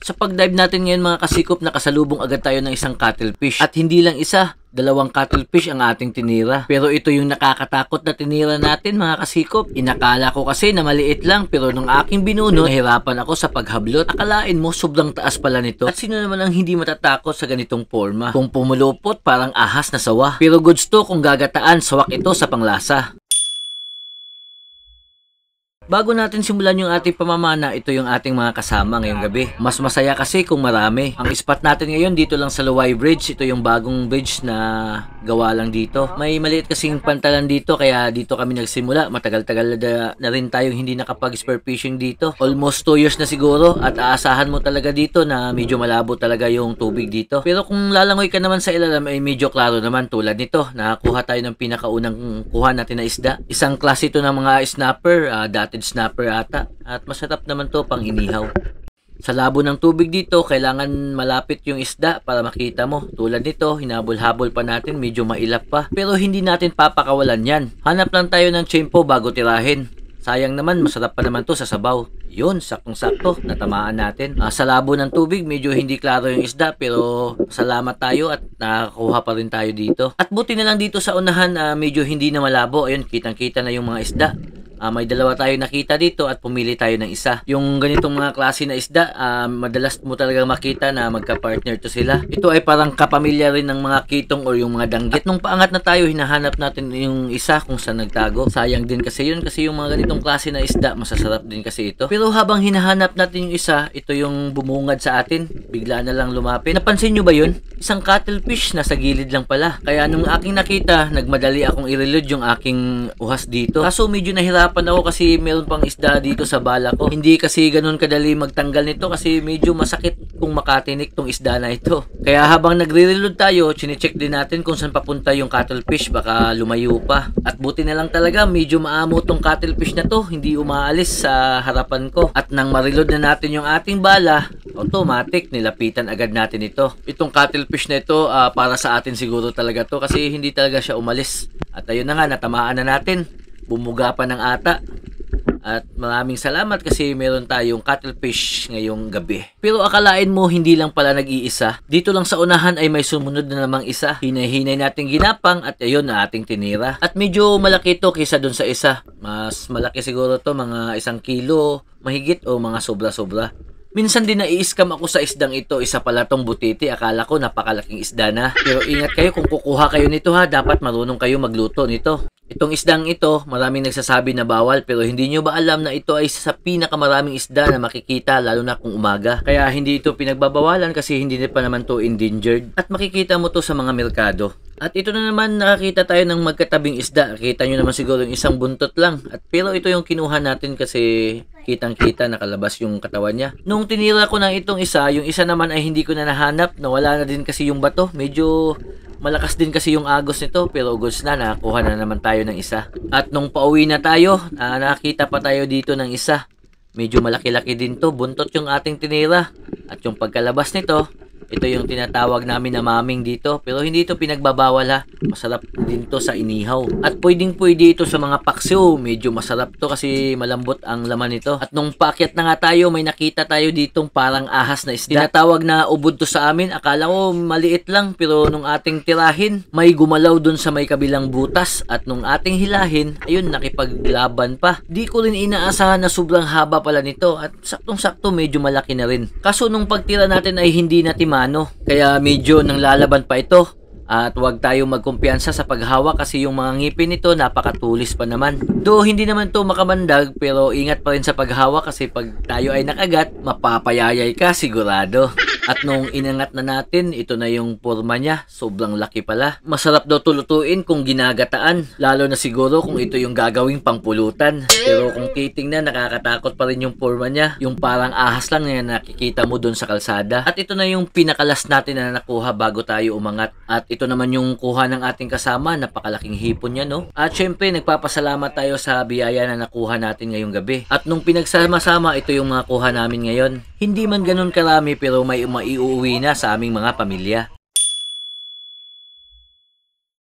Sa pag-dive natin ngayon mga kasikop, nakasalubong agad tayo ng isang cuttlefish. At hindi lang isa, dalawang cuttlefish ang ating tinira. Pero ito yung nakakatakot na tinira natin mga kasikop. Inakala ko kasi na maliit lang, pero nung aking binunot, nahirapan ako sa paghablot. Akalain mo sobrang taas pala nito. At sino naman ang hindi matatakot sa ganitong forma? Kung pumulupot, parang ahas na sawa. Pero goods to kung gagataan, sawak ito sa panglasa. Bago natin simulan yung ating pamamana, ito yung ating mga kasama ngayong gabi. Mas masaya kasi kung marami. Ang spot natin ngayon dito lang sa Luwai Bridge. Ito yung bagong bridge na gawa lang dito. May maliit kasing pantalan dito kaya dito kami nagsimula. Matagal-tagal na rin tayong hindi nakapag-spear fishing dito. Almost 2 years na siguro at aasahan mo talaga dito na medyo malabo talaga yung tubig dito. Pero kung lalangoy ka naman sa ilalim ay medyo klaro naman tulad nito. Nakakuha tayo ng pinakaunang kuha natin na isda. Isang klase ito ng mga snapper, snapper ata at masarap naman to pang inihaw. Sa labo ng tubig dito, kailangan malapit yung isda para makita mo. Tulad nito, hinabol-habol pa natin, medyo mailap pa. Pero hindi natin papakawalan yan. Hanap lang tayo ng tiyempo bago tirahin. Sayang naman, masarap pa naman to sa sabaw. Yun, saktong-sakto, natamaan natin. Sa labo ng tubig, medyo hindi klaro yung isda pero salamat tayo at nakakuha pa rin tayo dito. At buti na lang dito sa unahan, medyo hindi na malabo. Ayun, kitang-kita na yung mga isda. May dalawa tayo nakita dito at pumili tayo ng isa. Yung ganitong mga klase na isda, madalas mo talaga makita na magka-partner to sila. Ito ay parang kapamilya rin ng mga kitong o yung mga danggit. At nung paangat na tayo, hinahanap natin yung isa kung saan nagtago. Sayang din kasi yun kasi yung mga ganitong klase na isda, masasarap din kasi ito. Pero habang hinahanap natin yung isa, ito yung bumungad sa atin. Bigla na lang lumapit. Napansin nyo ba yun? Isang cuttlefish na sa gilid lang pala. Kaya nung aking nakita, nagmadali akong i-reload yung aking uhas dito. Kaso medyo nahirapan ako kasi meron pang isda dito sa bala ko. Hindi kasi ganun kadali magtanggal nito kasi medyo masakit kung makatinik tong isda na ito. Kaya habang nagre-reload tayo, chinecheck din natin kung saan papunta yung cuttlefish, baka lumayo pa. At buti na lang talaga, medyo maamo tong cuttlefish na to, hindi umaalis sa harapan ko. At nang ma-reload na natin yung ating bala, automatic nilapitan agad natin ito. Itong cuttlefish na ito, para sa atin siguro talaga to kasi hindi talaga siya umalis. At ayun na nga, natamaan na natin. Bumuga pa ng ata. At maraming salamat kasi meron tayong cuttlefish ngayong gabi. Pero akalain mo hindi lang pala nag-iisa. Dito lang sa unahan ay may sumunod na namang isa. Hinay-hinay natin ginapang at ayun na ating tinira. At medyo malaki to kaysa dun sa isa. Mas malaki siguro to, mga 1 kilo mahigit o mga sobra-sobra. Minsan din nai-scam ako sa isdang ito. Isa pala tong butiti. Akala ko napakalaking isda na. Pero ingat kayo kung kukuha kayo nito ha. Dapat marunong kayo magluto nito. Itong isdang ito, maraming nagsasabi na bawal pero hindi nyo ba alam na ito ay sa pinakamaraming isda na makikita lalo na kung umaga. Kaya hindi ito pinagbabawalan kasi hindi pa naman to endangered. At makikita mo to sa mga merkado. At ito na naman, nakakita tayo ng magkatabing isda. Kita nyo naman siguro yung isang buntot lang. Pero ito yung kinuha natin kasi kitang-kita nakalabas yung katawan niya. Nung tinira ko ng itong isa, yung isa naman ay hindi ko na nahanap. Nawala na din kasi yung bato. Medyo malakas din kasi yung agos nito pero goods na, nakakuha na naman tayo ng isa. At nung pauwi na tayo, nakita pa tayo dito ng isa. Medyo malaki-laki din to, buntot yung ating tinira. At yung pagkalabas nito, ito yung tinatawag namin na maming dito. Pero hindi ito pinagbabawal ha. Masarap din to sa inihaw. At pwedeng-pwede ito sa mga paksiw. Medyo masarap to kasi malambot ang laman nito. At nung paakyat na nga tayo, may nakita tayo ditong parang ahas na isda. Tinatawag na ubod to sa amin. Akala ko maliit lang. Pero nung ating tirahin, may gumalaw dun sa may kabilang butas. At nung ating hilahin, ayun, nakipaglaban pa. Di ko rin inaasahan na sobrang haba pala nito. At saktong-sakto medyo malaki na rin. Kaso nung pagtira natin ay hindi natin kaya medyo nang lalaban pa ito. At huwag tayong magkumpiyansa sa paghawak kasi yung mga ngipin nito napakatulis pa naman. Do hindi naman to makamandag pero ingat pa rin sa paghawak kasi pag tayo ay nakagat, mapapayayay ka sigurado. At nung inangat na natin, ito na yung forma niya. Sobrang laki pala. Masarap daw tulutuin kung ginagataan. Lalo na siguro kung ito yung gagawing pangpulutan. Pero kung titingnan, nakakatakot pa rin yung forma niya. Yung parang ahas lang na nakikita mo doon sa kalsada. At ito na yung pinakalas natin na nakuha bago tayo umangat. At ito naman yung kuha ng ating kasama. Napakalaking hipon niya, no? At syempre, nagpapasalamat tayo sa biyaya na nakuha natin ngayong gabi. At nung pinagsama-sama, ito yung mga kuha namin ngayon. Hindi man ganun karami pero may maiuwi na sa aming mga pamilya.